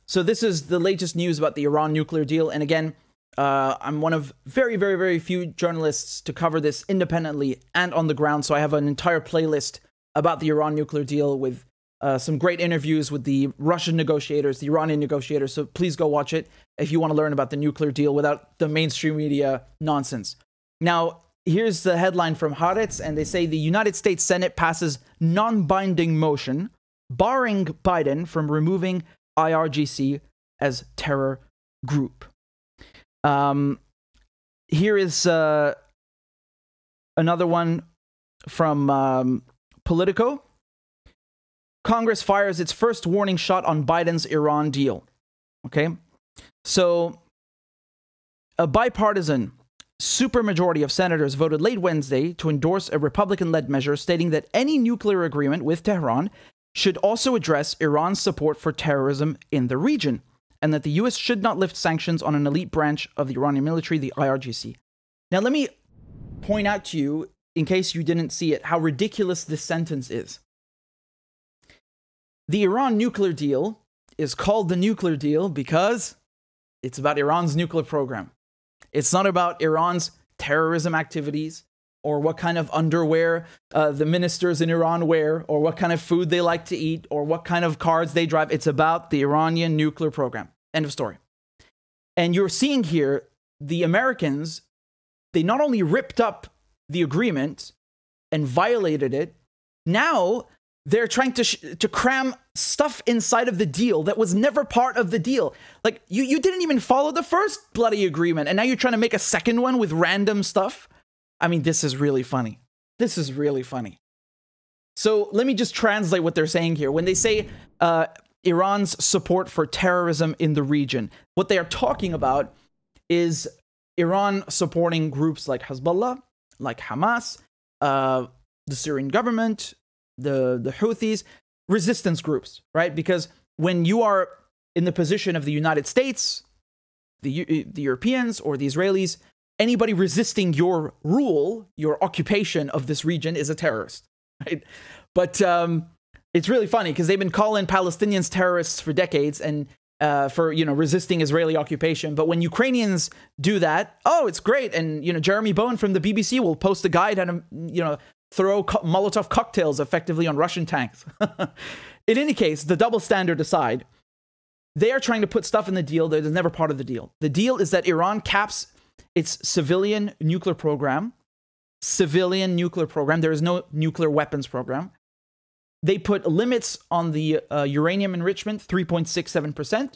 So this is the latest news about the Iran nuclear deal. And again, I'm one of very, very, very few journalists to cover this independently and on the ground. So I have an entire playlist about the Iran nuclear deal with some great interviews with the Russian negotiators, the Iranian negotiators. So please go watch it if you want to learn about the nuclear deal without the mainstream media nonsense. Now, here's the headline from Haaretz, and they say the United States Senate passes non-binding motion barring Biden from removing IRGC as terror group. Here is another one from Politico. Congress fires its first warning shot on Biden's Iran deal. Okay, so a bipartisan supermajority of senators voted late Wednesday to endorse a Republican-led measure stating that any nuclear agreement with Tehran should also address Iran's support for terrorism in the region, and that the U.S. should not lift sanctions on an elite branch of the Iranian military, the IRGC. Now, let me point out to you, in case you didn't see it, how ridiculous this sentence is. The Iran nuclear deal is called the nuclear deal because it's about Iran's nuclear program. It's not about Iran's terrorism activities or what kind of underwear the ministers in Iran wear or what kind of food they like to eat or what kind of cars they drive. It's about the Iranian nuclear program. End of story. And you're seeing here the Americans, they not only ripped up the agreement and violated it, now they're trying to cram stuff inside of the deal that was never part of the deal. Like, you didn't even follow the first bloody agreement, and now you're trying to make a second one with random stuff? I mean, this is really funny. This is really funny. So let me just translate what they're saying here. When they say Iran's support for terrorism in the region, what they are talking about is Iran supporting groups like Hezbollah, like Hamas, the Syrian government, the Houthis, resistance groups, right? Because when you are in the position of the United States, the Europeans, or the Israelis, anybody resisting your rule, your occupation of this region is a terrorist, right? But it's really funny because they've been calling Palestinians terrorists for decades and for, resisting Israeli occupation. But when Ukrainians do that, oh, it's great. And, Jeremy Bowen from the BBC will post a guide on, throw Molotov cocktails effectively on Russian tanks. In any case, the double standard aside, they are trying to put stuff in the deal that is never part of the deal. The deal is that Iran caps its civilian nuclear program. Civilian nuclear program. There is no nuclear weapons program. They put limits on the uranium enrichment, 3.67%.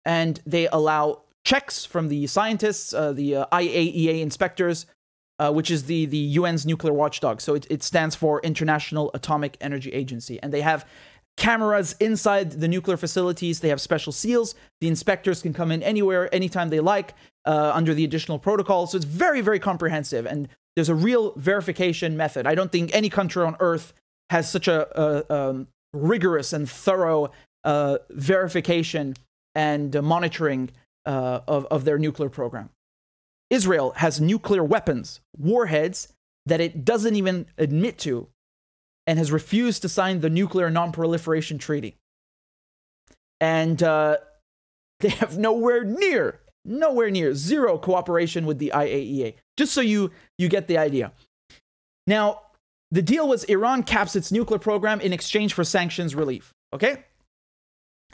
And they allow checks from the scientists, the IAEA inspectors, which is the UN's nuclear watchdog. So it stands for International Atomic Energy Agency. And they have cameras inside the nuclear facilities. They have special seals. The inspectors can come in anywhere, anytime they like, under the additional protocol. So it's very, very comprehensive. And there's a real verification method. I don't think any country on Earth has such a rigorous and thorough verification and monitoring of their nuclear program. Israel has nuclear weapons, warheads, that it doesn't even admit to and has refused to sign the Nuclear Non-Proliferation Treaty. And they have nowhere near, zero cooperation with the IAEA. Just so you get the idea. Now, the deal was Iran caps its nuclear program in exchange for sanctions relief, okay?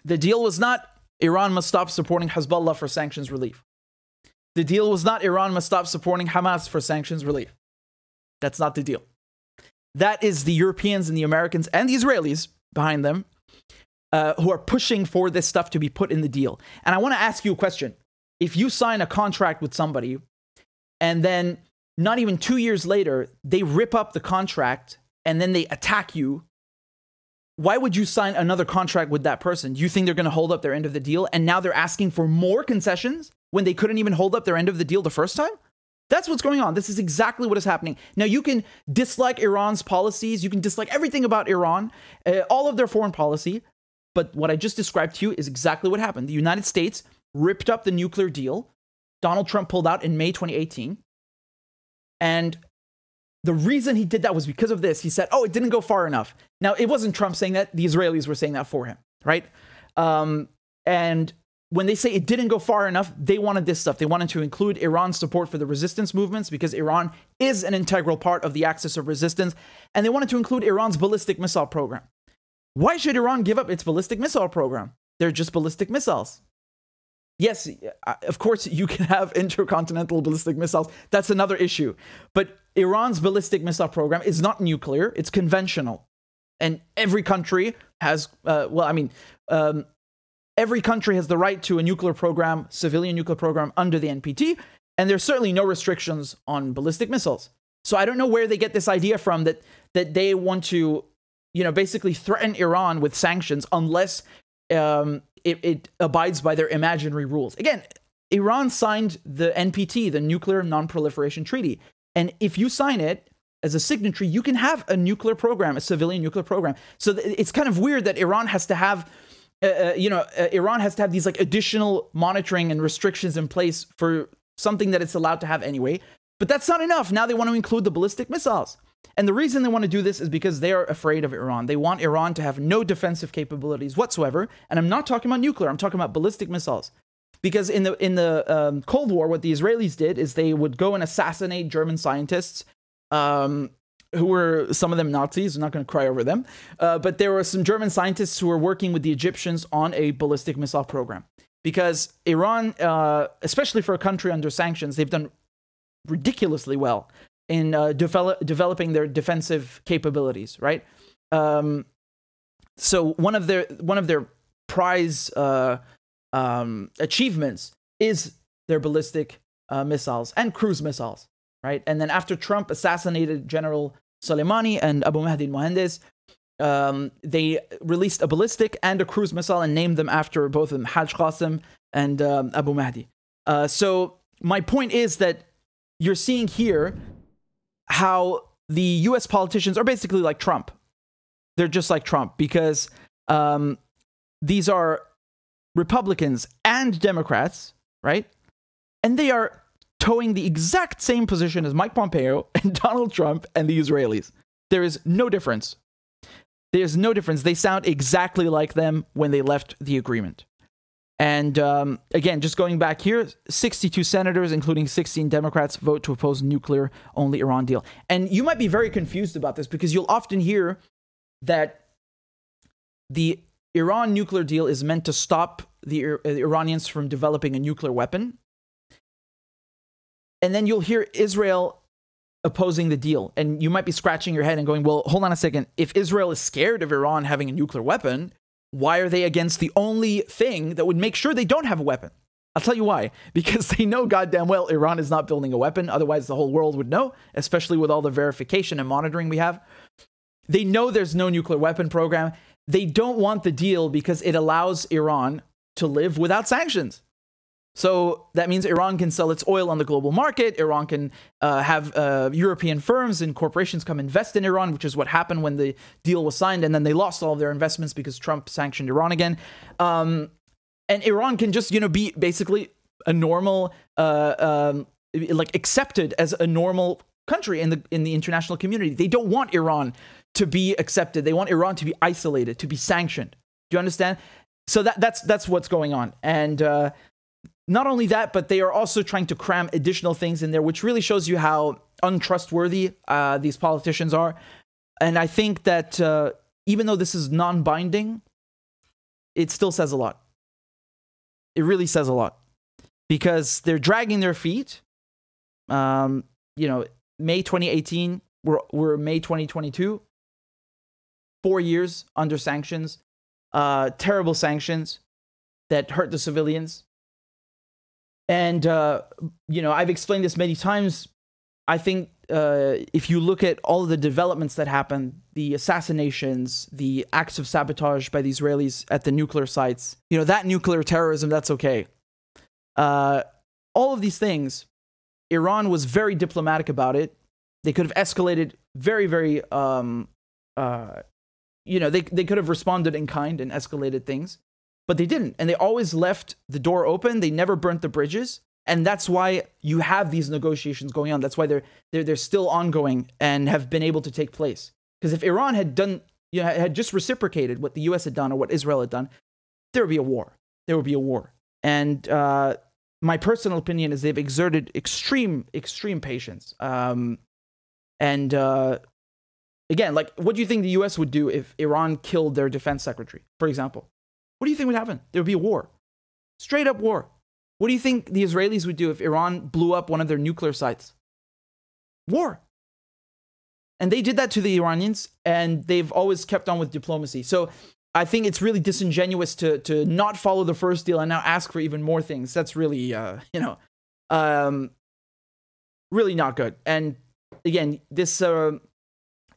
The deal was not Iran must stop supporting Hezbollah for sanctions relief. The deal was not Iran must stop supporting Hamas for sanctions relief. That's not the deal. That is the Europeans and the Americans and the Israelis behind them who are pushing for this stuff to be put in the deal. And I want to ask you a question. If you sign a contract with somebody and then not even 2 years later, they rip up the contract and then they attack you, why would you sign another contract with that person? Do you think they're going to hold up their end of the deal? And now they're asking for more concessions when they couldn't even hold up their end of the deal the first time? That's what's going on. This is exactly what is happening. Now, you can dislike Iran's policies. You can dislike everything about Iran, all of their foreign policy. But what I just described to you is exactly what happened. The United States ripped up the nuclear deal. Donald Trump pulled out in May 2018. And the reason he did that was because of this. He said, oh, it didn't go far enough. Now, it wasn't Trump saying that. The Israelis were saying that for him, right? And when they say it didn't go far enough, they wanted this stuff. They wanted to include Iran's support for the resistance movements because Iran is an integral part of the axis of resistance. And they wanted to include Iran's ballistic missile program. Why should Iran give up its ballistic missile program? They're just ballistic missiles. Yes, of course, you can have intercontinental ballistic missiles. That's another issue. But Iran's ballistic missile program is not nuclear. It's conventional. And every country has, every country has the right to a nuclear program, civilian nuclear program under the NPT. And there's certainly no restrictions on ballistic missiles. So I don't know where they get this idea from that they want to, basically threaten Iran with sanctions unless it abides by their imaginary rules. Again, Iran signed the NPT, the Nuclear Non-Proliferation Treaty. And if you sign it as a signatory, you can have a nuclear program, a civilian nuclear program. So it's kind of weird that Iran has to have, Iran has to have these like additional monitoring and restrictions in place for something that it's allowed to have anyway. But that's not enough. Now they want to include the ballistic missiles. And the reason they want to do this is because they are afraid of Iran. They want Iran to have no defensive capabilities whatsoever. And I'm not talking about nuclear. I'm talking about ballistic missiles. Because in the Cold War, what the Israelis did is they would go and assassinate German scientists, who were some of them Nazis. I'm not going to cry over them. But there were some German scientists who were working with the Egyptians on a ballistic missile program. Because Iran, especially for a country under sanctions, they've done ridiculously well in developing their defensive capabilities, right? So one of their prize achievements is their ballistic missiles and cruise missiles, right? And then after Trump assassinated General Soleimani and Abu Mahdi al-Mohandes, they released a ballistic and a cruise missile and named them after both of them, Haj Qasim and Abu Mahdi. So my point is that you're seeing here how the US politicians are basically like Trump. They're just like Trump because these are Republicans and Democrats, right? And they are towing the exact same position as Mike Pompeo and Donald Trump and the Israelis. There is no difference. There's no difference. They sound exactly like them when they left the agreement. And again, just going back here, 62 senators, including 16 Democrats, vote to oppose nuclear-only Iran deal. And you might be very confused about this because you'll often hear that the Iran nuclear deal is meant to stop the Iranians from developing a nuclear weapon. And then you'll hear Israel opposing the deal. And you might be scratching your head and going, well, hold on a second. If Israel is scared of Iran having a nuclear weapon, why are they against the only thing that would make sure they don't have a weapon? I'll tell you why. Because they know goddamn well Iran is not building a weapon. Otherwise, the whole world would know, especially with all the verification and monitoring we have. They know there's no nuclear weapon program. They don't want the deal because it allows Iran to live without sanctions. So that means Iran can sell its oil on the global market. Iran can have European firms and corporations come invest in Iran, which is what happened when the deal was signed. And then they lost all of their investments because Trump sanctioned Iran again. And Iran can just, be basically a normal, accepted as a normal country in the international community. They don't want Iran to be accepted. They want Iran to be isolated, to be sanctioned. Do you understand? So that's what's going on. And not only that, but they are also trying to cram additional things in there, which really shows you how untrustworthy these politicians are. And I think that even though this is non-binding, it still says a lot. It really says a lot. Because they're dragging their feet. May 2018, we're May 2022. 4 years under sanctions. Terrible sanctions that hurt the civilians. And, I've explained this many times. I think if you look at all of the developments that happened, the assassinations, the acts of sabotage by the Israelis at the nuclear sites, that nuclear terrorism, that's okay. All of these things, Iran was very diplomatic about it. They could have escalated very, very, they could have responded in kind and escalated things. But they didn't. And they always left the door open. They never burnt the bridges. And that's why you have these negotiations going on. That's why they're still ongoing and have been able to take place. Because if Iran had done, had just reciprocated what the US had done or what Israel had done, there would be a war. there would be a war. And my personal opinion is they've exerted extreme patience. Again, like, what do you think the US would do if Iran killed their defense secretary, for example? What do you think would happen? There would be a war. Straight up war. What do you think the Israelis would do if Iran blew up one of their nuclear sites? War. And they did that to the Iranians, and they've always kept on with diplomacy. So I think it's really disingenuous to not follow the first deal and now ask for even more things. That's really, really not good. And again, this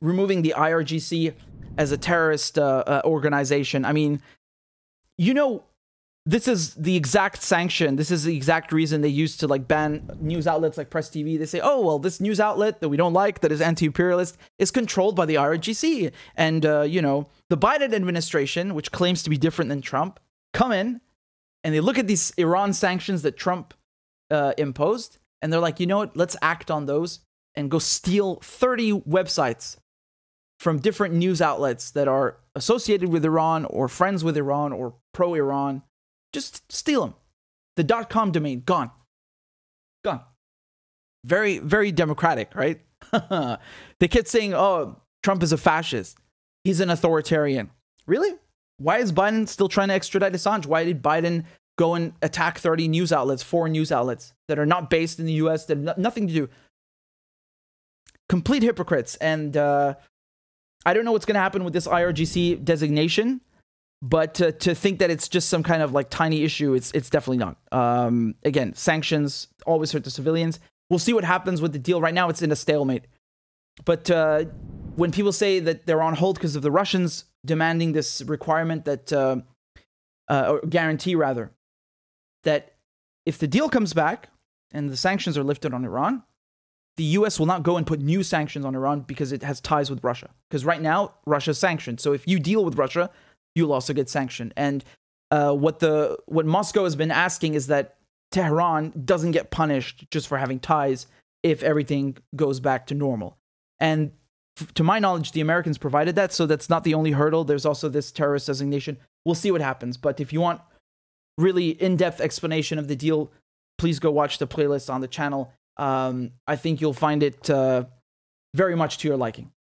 removing the IRGC as a terrorist organization, I mean, this is the exact sanction. This is the exact reason they used to like ban news outlets like Press TV. They say, oh, well, this news outlet that we don't like, that is anti-imperialist, is controlled by the IRGC. And, the Biden administration, which claims to be different than Trump, come in and they look at these Iran sanctions that Trump imposed. And they're like, you know what? Let's act on those and go steal 30 websites from different news outlets that are associated with Iran or friends with Iran or pro-Iran. Just steal them. The .com domain, gone. Gone. Very, very democratic, right? They kept saying, oh, Trump is a fascist. He's an authoritarian. Really? Why is Biden still trying to extradite Assange? Why did Biden go and attack 30 news outlets, foreign news outlets that are not based in the US, that have nothing to do? Complete hypocrites. And I don't know what's going to happen with this IRGC designation, but to think that it's just some kind of like tiny issue, it's definitely not. Again, sanctions always hurt the civilians. We'll see what happens with the deal. Right now, it's in a stalemate. But when people say that they're on hold because of the Russians demanding this requirement that, or guarantee rather, that if the deal comes back and the sanctions are lifted on Iran, the US will not go and put new sanctions on Iran because it has ties with Russia. Because right now, Russia's sanctioned. So if you deal with Russia, you'll also get sanctioned. And what Moscow has been asking is that Tehran doesn't get punished just for having ties if everything goes back to normal. And to my knowledge, the Americans provided that, so that's not the only hurdle. There's also this terrorist designation. We'll see what happens. But if you want really in-depth explanation of the deal, please go watch the playlist on the channel. I think you'll find it very much to your liking.